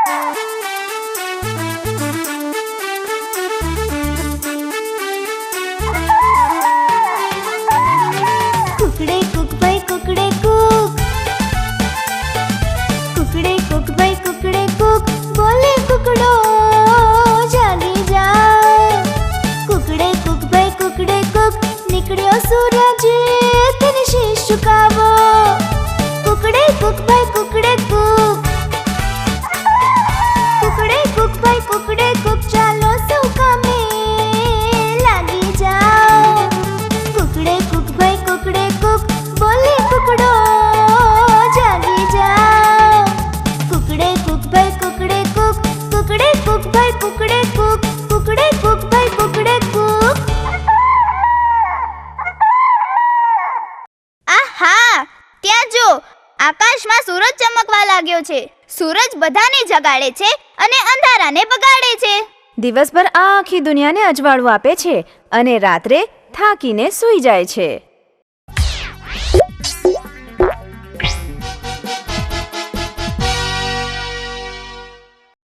કુકડે Cook ભાઈ કુકડે Cook, કુકડે Cook ભાઈ કુકડે Cook, બોલે કુકડો જાગી જાઓ. કુકડે કુક ભાઈ કુકડે કુક, નીકળ્યો સૂરજ તેને શીશ ઝુકાવો. કુકડે કુક ભાઈ કુકડે કુક, કુકડે કુક ભાઈ કુકડે કુક, ચાલો સૌ કામે લાગી જાઓ. કુકડે કુક ભાઈ કુકડે કુક, બોલે કુકડો જાગી જાઓ. કુકડે કુક ભાઈ કુકડે કુક, કુકડે કુક ભાઈ કુકડે કુક, કુકડે કુક ભાઈ કુકડે કુક. આહા, ત્યાં જો આકાશમાં સૂરજ ચમકવા લાગ્યો છે. સૂરજ બધાને જગાડે છે અને અંધારાને બગાડે છે. દિવસભર આખી દુનિયાને અજવાળું આપે છે અને રાત્રે થાકીને સૂઈ જાય છે.